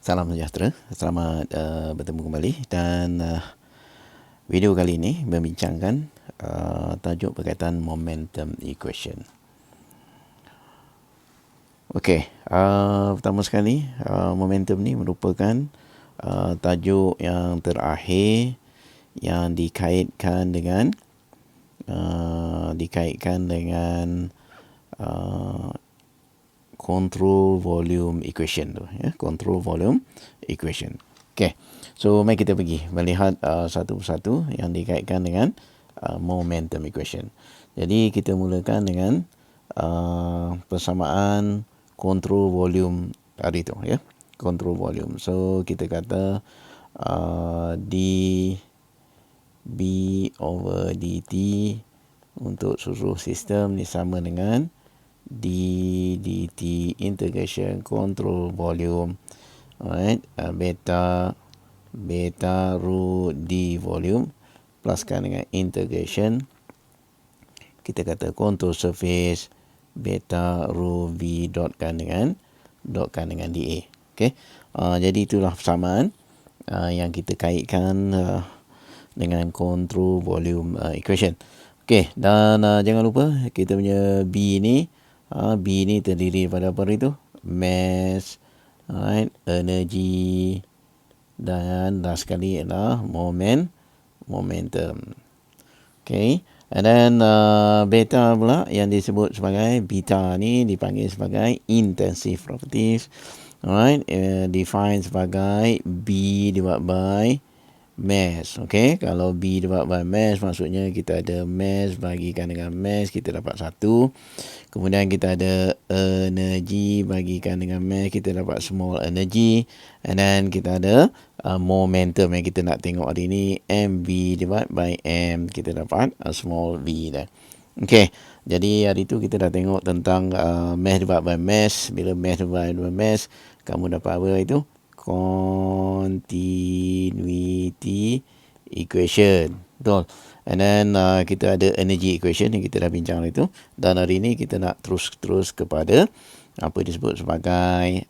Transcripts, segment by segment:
Salam sejahtera, selamat bertemu kembali dan video kali ini membincangkan tajuk berkaitan momentum equation. Okey, pertama sekali momentum ni merupakan tajuk yang terakhir yang dikaitkan dengan control volume equation tu, ya, control volume equation. Okey. So mari kita pergi melihat satu persatu yang dikaitkan dengan momentum equation. Jadi kita mulakan dengan persamaan control volume tadi tu, ya. Control volume. So kita kata dB over dt untuk seluruh sistem ni sama dengan d dt integration control volume, alright, beta rho d volume pluskan dengan integration kita kata control surface beta rho v dotkan dengan dA. Okey. Jadi itulah persamaan yang kita kaitkan dengan control volume equation. Okey, dan jangan lupa kita punya B ni terdiri daripada apa itu? Mass, alright, energy, dan last sekali adalah momentum. Okay, and then beta pula yang disebut sebagai beta ni dipanggil sebagai intensive properties, alright, defined sebagai B divided by mass. Okay, kalau B divided by mass maksudnya kita ada mass bagikan dengan mass kita dapat 1. Kemudian kita ada energy bagikan dengan mass kita dapat small energy. And then kita ada momentum yang kita nak tengok hari ni, mv divided by m, kita dapat small v dah. Okay, jadi hari tu kita dah tengok tentang mass divided by mass. Bila mass divided by mass, kamu dapat apa itu? Continuity equation. Betul. And then kita ada energy equation yang kita dah bincang itu. Dan hari ini kita nak terus kepada apa disebut sebagai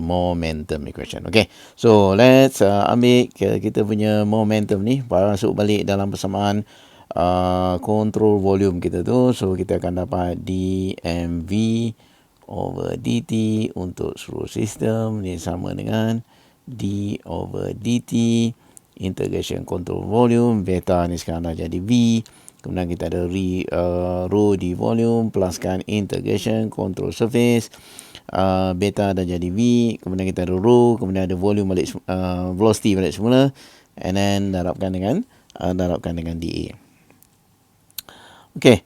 momentum equation. Okay. So let's ambil kita punya momentum ni, masuk balik dalam persamaan control volume kita tu. So kita akan dapat dmv over dt untuk seluruh sistem ni sama dengan d over dt integration control volume. Beta ni sekarang dah jadi v. Kemudian kita ada rho d volume pluskan integration control surface. Beta dah jadi v. Kemudian kita ada rho. Kemudian ada volume balik, velocity balik semula. And then darabkan dengan dA. Okay.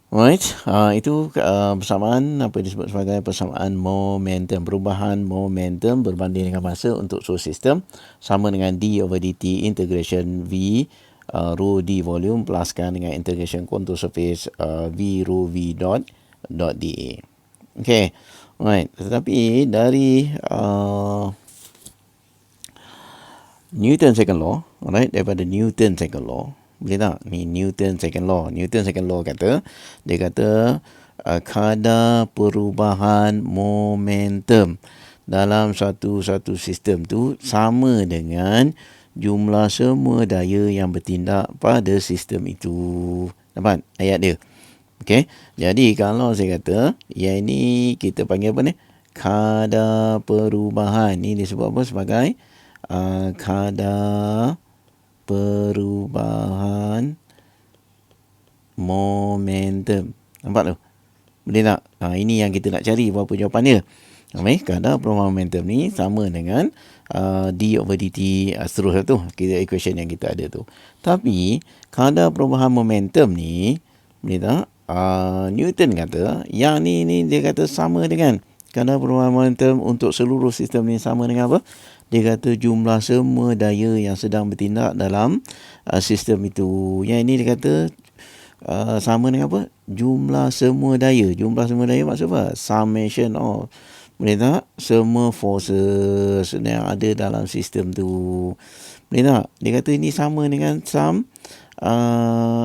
Alright, itu persamaan apa disebut sebagai persamaan momentum, perubahan momentum berbanding dengan masa untuk seluruh sistem sama dengan d over dt integration v rho d volume pluskan dengan integration contour surface v rho v dot da. Okay, alright. Tetapi dari Newton second law, alright, daripada Newton second law, boleh tak? Ni Newton second law. Newton second law kata, dia kata kadar perubahan momentum dalam satu sistem tu sama dengan jumlah semua daya yang bertindak pada sistem itu. Dapat ayat dia? Okey. Jadi kalau saya kata yang ini kita panggil apa ni? Kadar perubahan. Ini disebut apa sebagai kadar perubahan momentum. Nampak tu? Boleh tak? Ini yang kita nak cari berapa jawapan dia. Kadar perubahan momentum ni sama dengan d over dt seterusnya tu. Kita equation yang kita ada tu. Tapi kadar perubahan momentum ni, boleh tak? Newton kata yang ni dia kata sama dengan kadar perubahan momentum untuk seluruh sistem ni sama dengan apa? Dia kata jumlah semua daya yang sedang bertindak dalam sistem itu. Yang ini dia kata sama dengan apa? Jumlah semua daya. Jumlah semua daya maksud apa? Summation of, boleh tak? Semua forces yang ada dalam sistem tu. Boleh tak? Dia kata ini sama dengan sum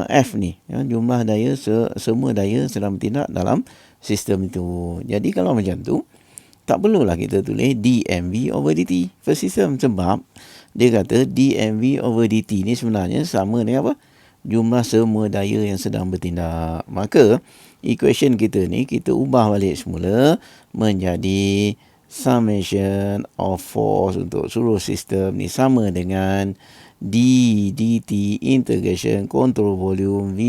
F ni. Ya, jumlah daya, semua daya sedang bertindak dalam sistem itu. Jadi kalau macam tu, tak perlulah kita tulis dmv over dt first system, sebab dia kata dmv over dt ni sebenarnya sama dengan apa? Jumlah semua daya yang sedang bertindak. Maka equation kita ni kita ubah balik semula menjadi summation of force untuk seluruh sistem ni sama dengan d dt integration control volume v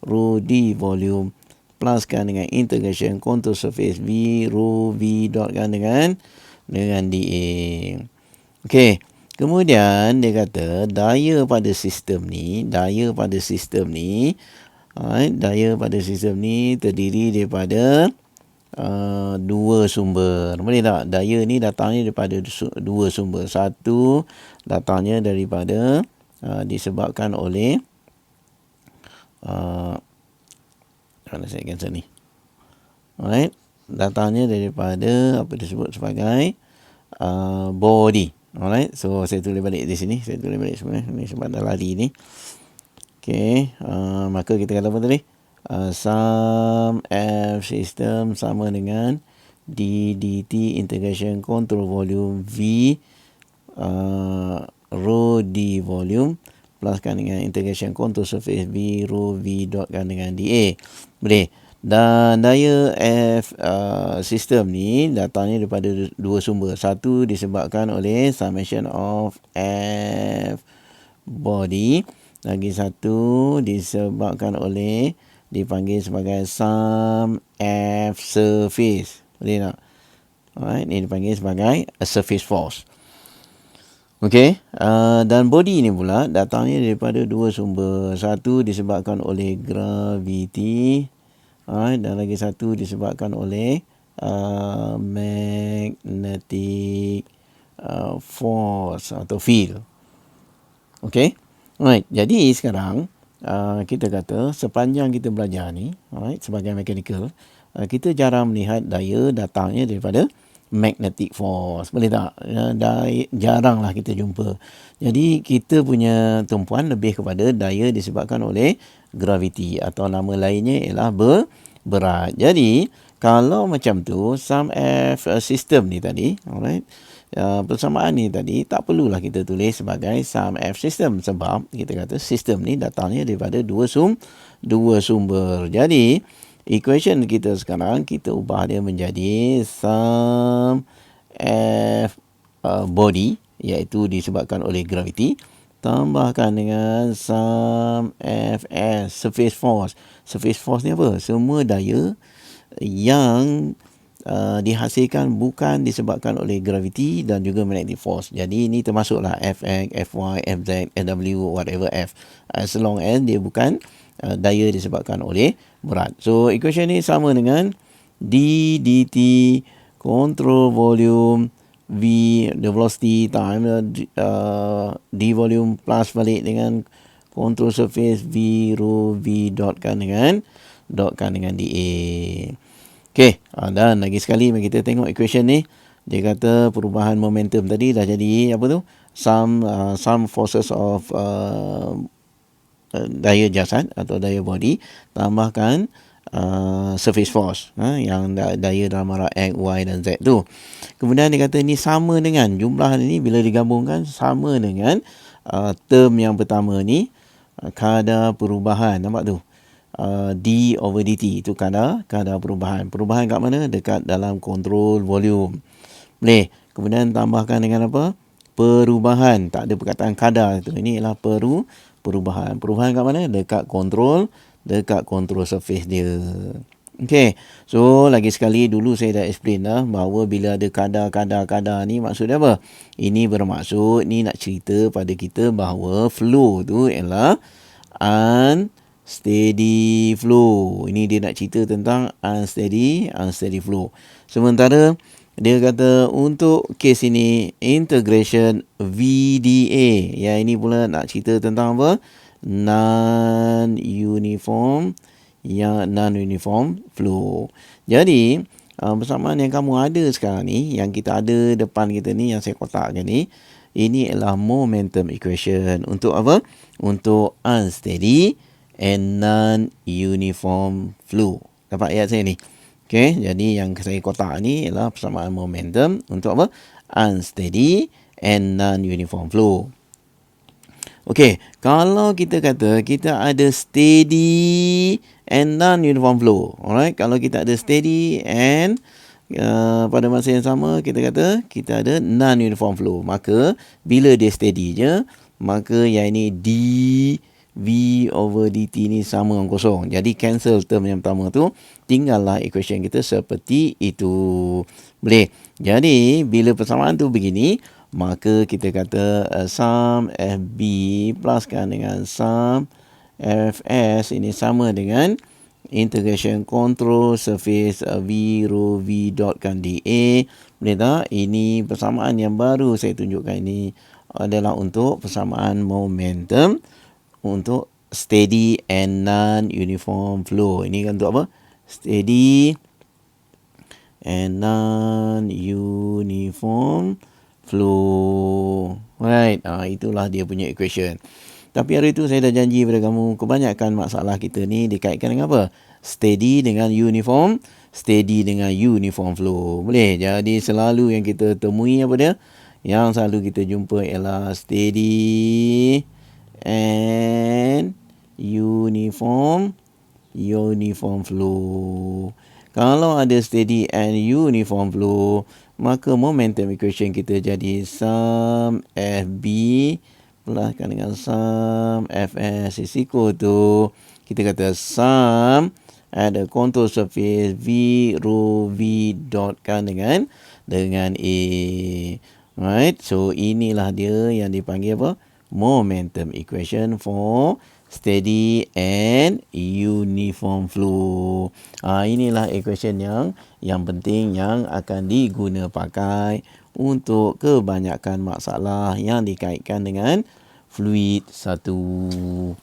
rho d volume pluskan dengan integration control surface v rho v dot kan dengan dA. Okey. Kemudian dia kata daya pada sistem ni terdiri daripada dua sumber. Boleh tak? Daya ni datangnya daripada dua sumber. Satu datangnya daripada disebabkan oleh mana saya cancel ni. Alright. Datangnya daripada apa disebut sebagai body. Alright. So saya tulis balik di sini. Saya tulis balik semua. Ni sebab dah lari ni. Okey. Maka kita kata apa tadi? Sum F system sama dengan d dt integration control volume v rho d volume pluskan dengan integration control surface v rho v dot kan dengan dA. Boleh. Dan daya F sistem ni datangnya daripada dua sumber. Satu disebabkan oleh summation of F body. Lagi satu disebabkan oleh dipanggil sebagai sum F surface. Boleh tak? Alright, ini dipanggil sebagai a surface force. Okey, dan body ni pula datangnya daripada dua sumber. Satu disebabkan oleh gravity. Alright, dan lagi satu disebabkan oleh magnetic force atau field. Okey. Alright, jadi sekarang kita kata sepanjang kita belajar ni, alright, sebagai mechanical, kita jarang melihat daya datangnya daripada magnetic force. Boleh tak? Jaranglah kita jumpa. Jadi kita punya tumpuan lebih kepada daya disebabkan oleh gravity atau nama lainnya ialah berat. Jadi kalau macam tu sum F system ni tadi, alright, persamaan ni tadi tak perlulah kita tulis sebagai sum F system, sebab kita kata sistem ni datangnya daripada dua sumber. Jadi equation kita sekarang kita ubah dia menjadi sum F body, iaitu disebabkan oleh gravity, tambahkan dengan sum Fs surface force. Surface force ni apa? Semua daya yang dihasilkan bukan disebabkan oleh gravity dan juga magnetic force. Jadi ini termasuklah Fx, Fy, Fz, Fw, whatever F, as long as dia bukan daya disebabkan oleh berat. So equation ni sama dengan d dt control volume v the velocity time d volume plus balik dengan control surface v rho v dot kan dengan dA. Okey, dan lagi sekali mari kita tengok equation ni. Dia kata perubahan momentum tadi dah jadi apa tu? Some forces of daya jasad atau daya body tambahkan surface force, yang daya dalam arah X, Y dan Z tu. Kemudian dia kata ni sama dengan jumlah ni bila digabungkan sama dengan term yang pertama ni, kadar perubahan. Nampak tu? D over dt itu kadar perubahan. Perubahan kat mana? Dekat dalam kontrol volume. Boleh. Kemudian tambahkan dengan apa? Perubahan. Tak ada perkataan kadar itu. Ini ialah perubahan. Perubahan kat mana? Dekat kontrol surface dia. Okey. So lagi sekali dulu saya dah explain dah bahawa bila ada kadar ni maksud dia apa? Ini bermaksud ni nak cerita pada kita bahawa flow tu ialah unsteady flow. Ini dia nak cerita tentang unsteady flow. Sementara dia kata untuk kes ini integration VDA. Ya, ini pula nak cerita tentang apa? Non-uniform flow. Jadi persamaan yang kamu ada sekarang ni, yang kita ada depan kita ni, yang saya kotakkan ni, ini adalah momentum equation. Untuk apa? Untuk unsteady and non-uniform flow. Dapat ayat saya ni? Okey, jadi yang saya kotak ni ialah persamaan momentum untuk apa? Unsteady and non-uniform flow. Okey, kalau kita kata kita ada steady and non-uniform flow. Alright, kalau kita ada steady and pada masa yang sama kita kata kita ada non-uniform flow. Maka bila dia steady je, maka yang ini dV over dt ni sama dengan kosong. Jadi cancel term yang pertama tu, tinggallah equation kita seperti itu. Boleh. Jadi bila persamaan tu begini, maka kita kata sum FB pluskan dengan sum Fs ini sama dengan integration control surface V rho V dot kan dA. Boleh tak? Ini persamaan yang baru saya tunjukkan ini adalah untuk persamaan momentum untuk steady and non-uniform flow. Ini kan untuk apa? Steady and non-uniform flow. Right. Itulah dia punya equation. Tapi hari itu saya dah janji kepada kamu, kebanyakan masalah kita ni dikaitkan dengan apa? Steady dengan uniform, steady dengan uniform flow. Boleh? Jadi selalu yang kita temui apa dia? Yang selalu kita jumpa ialah steady and uniform flow. Kalau ada steady and uniform flow, maka momentum equation kita jadi sum FB pluskan dengan sum Fs is equal to, kita kata sum ada contour surface V rho V dot kan dengan A. Right, so inilah dia yang dipanggil apa? Momentum equation for steady and uniform flow. Inilah equation yang penting yang akan diguna pakai untuk kebanyakan masalah yang dikaitkan dengan fluid satu.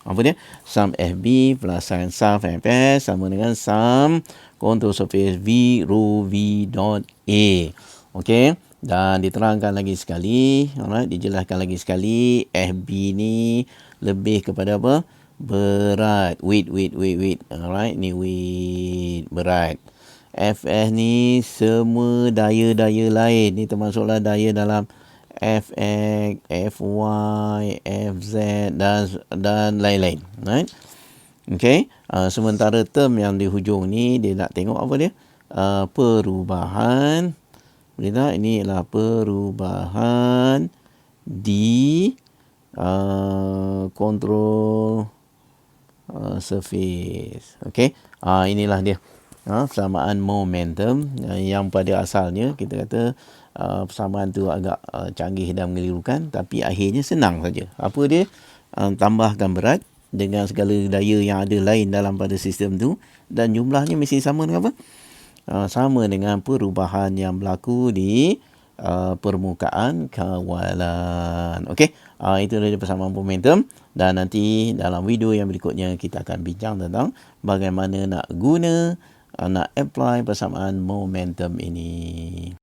Apa dia? Sum FB plus sin sum Fs sama dengan sum contour surface V rho V dot A. Okey. Dan diterangkan lagi sekali, alright, dijelaskan lagi sekali, FB ni lebih kepada apa? Berat. Weight. Alright, ni weight, berat. Fs ni semua daya-daya lain. Ni termasuklah daya dalam Fx, Fy, Fz dan lain-lain. Right? Okay. Sementara term yang di hujung ni dia nak tengok apa dia? Perubahan. Boleh tak? Ini ialah perubahan di control surface. Okay. Inilah dia. Persamaan momentum yang pada asalnya kita kata persamaan tu agak canggih dan mengelirukan, tapi akhirnya senang saja. Apa dia? Tambahkan berat dengan segala daya yang ada lain dalam pada sistem tu, dan jumlahnya mesti sama dengan apa? Sama dengan perubahan yang berlaku di permukaan kawalan. Okey, itu adalah persamaan momentum, dan nanti dalam video yang berikutnya kita akan bincang tentang bagaimana nak guna, nak apply persamaan momentum ini.